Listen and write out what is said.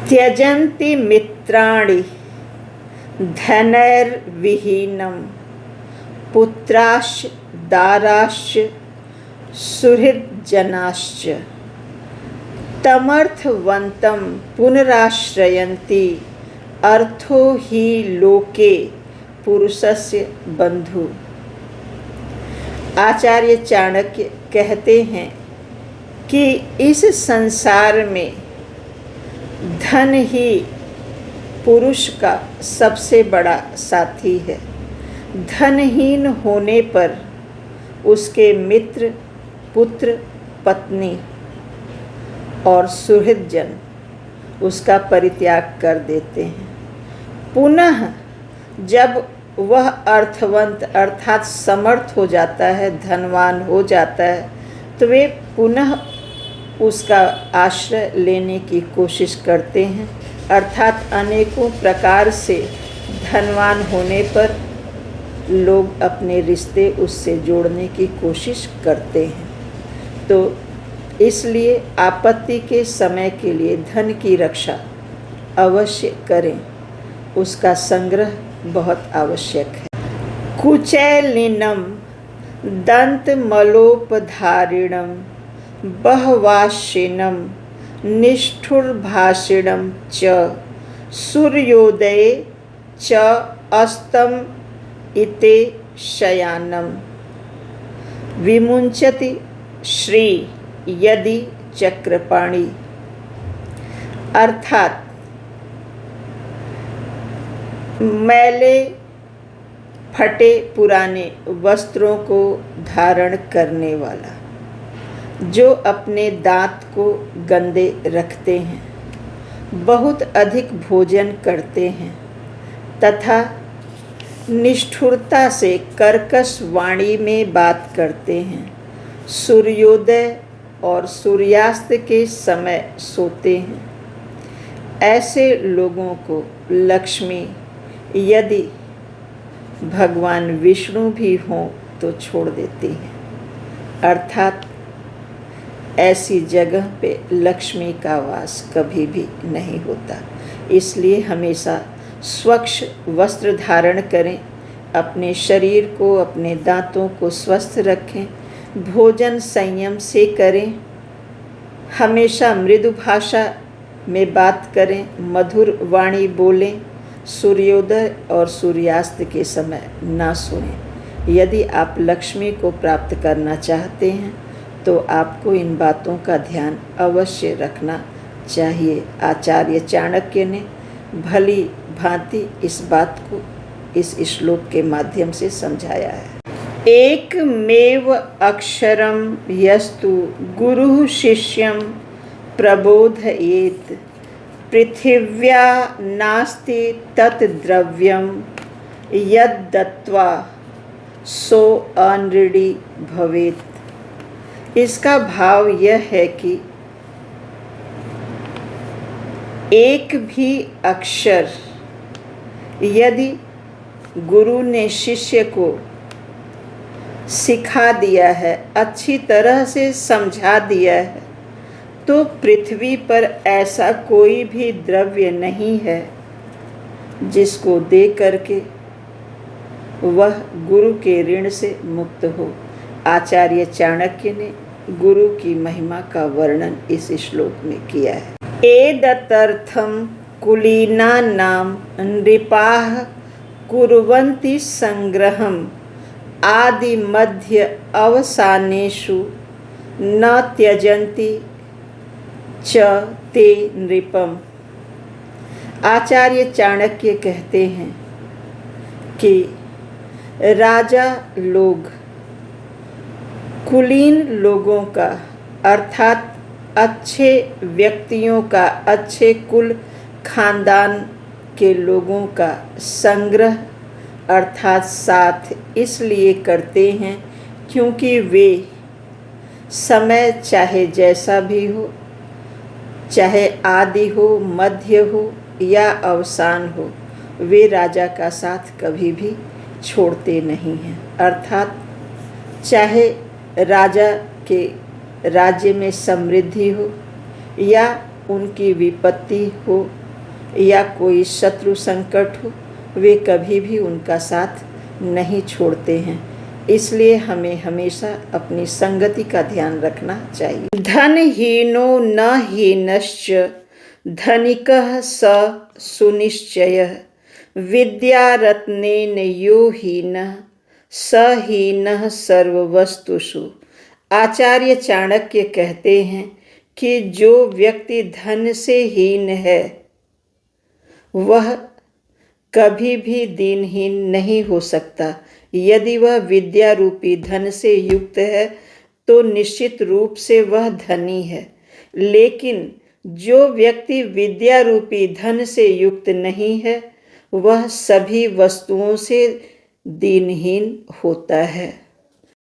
त्यजन्ति मित्राणि धनैर्विहीनं पुत्राश्च दाराश्च सुहृज्जनाश्च तमर्थवन्तं पुनराश्रयन्ति अर्थो हि लोके पुरुषस्य बंधु। आचार्य चाणक्य कहते हैं कि इस संसार में धन ही पुरुष का सबसे बड़ा साथी है। धनहीन होने पर उसके मित्र, पुत्र, पत्नी और सुहृदजन उसका परित्याग कर देते हैं। पुनः जब वह अर्थवंत अर्थात समर्थ हो जाता है, धनवान हो जाता है, तो वे पुनः उसका आश्रय लेने की कोशिश करते हैं। अर्थात अनेकों प्रकार से धनवान होने पर लोग अपने रिश्ते उससे जोड़ने की कोशिश करते हैं। तो इसलिए आपत्ति के समय के लिए धन की रक्षा अवश्य करें, उसका संग्रह बहुत आवश्यक है। कुचैलिनम दंतमलोपधारिणम बहवाशिनम निष्ठुरभाषिणम च सूर्योदये च अस्तम इते शयानम विमुंचति श्री यदि चक्रपाणि। अर्थात मैले फटे पुराने वस्त्रों को धारण करने वाला, जो अपने दांत को गंदे रखते हैं, बहुत अधिक भोजन करते हैं तथा निष्ठुरता से कर्कश वाणी में बात करते हैं, सूर्योदय और सूर्यास्त के समय सोते हैं, ऐसे लोगों को लक्ष्मी यदि भगवान विष्णु भी हों तो छोड़ देती है। अर्थात ऐसी जगह पे लक्ष्मी का वास कभी भी नहीं होता। इसलिए हमेशा स्वच्छ वस्त्र धारण करें, अपने शरीर को, अपने दांतों को स्वस्थ रखें, भोजन संयम से करें, हमेशा मृदु भाषा में बात करें, मधुर वाणी बोलें, सूर्योदय और सूर्यास्त के समय ना सोएं। यदि आप लक्ष्मी को प्राप्त करना चाहते हैं तो आपको इन बातों का ध्यान अवश्य रखना चाहिए। आचार्य चाणक्य ने भली भांति इस बात को इस श्लोक के माध्यम से समझाया है। एकमेव अक्षरम यस्तु गुरुः शिष्यं प्रबोधयेत् पृथिव्या नास्ति तत् द्रव्यम यद्दत्वा सो अनृणी भवेत्। इसका भाव यह है कि एक भी अक्षर यदि गुरु ने शिष्य को सिखा दिया है, अच्छी तरह से समझा दिया है, तो पृथ्वी पर ऐसा कोई भी द्रव्य नहीं है जिसको दे करके वह गुरु के ऋण से मुक्त हो। आचार्य चाणक्य ने गुरु की महिमा का वर्णन इस श्लोक में किया है। एदतर्थम कुलीनानां नृपाः कुर्वन्ति संग्रहम् आदि मध्य अवसानेषु न त्यजन्ति च ते नृपम। आचार्य चाणक्य कहते हैं कि राजा लोग कुलीन लोगों का अर्थात अच्छे व्यक्तियों का, अच्छे कुल खानदान के लोगों का संग्रह अर्थात साथ इसलिए करते हैं क्योंकि वे समय चाहे जैसा भी हो, चाहे आदि हो, मध्य हो या अवसान हो, वे राजा का साथ कभी भी छोड़ते नहीं हैं। अर्थात चाहे राजा के राज्य में समृद्धि हो या उनकी विपत्ति हो या कोई शत्रु संकट हो, वे कभी भी उनका साथ नहीं छोड़ते हैं। इसलिए हमें हमेशा अपनी संगति का ध्यान रखना चाहिए। धनहीनो न हीनश्च धनिकः स सुनिश्चयः विद्यारत्नेन यो हीनः स हीनः सर्ववस्तुषु। आचार्य चाणक्य कहते हैं कि जो व्यक्ति धन से हीन है वह कभी भी दीनहीन नहीं हो सकता। यदि वह विद्या रूपी धन से युक्त है तो निश्चित रूप से वह धनी है। लेकिन जो व्यक्ति विद्या रूपी धन से युक्त नहीं है वह सभी वस्तुओं से दीनहीन होता है।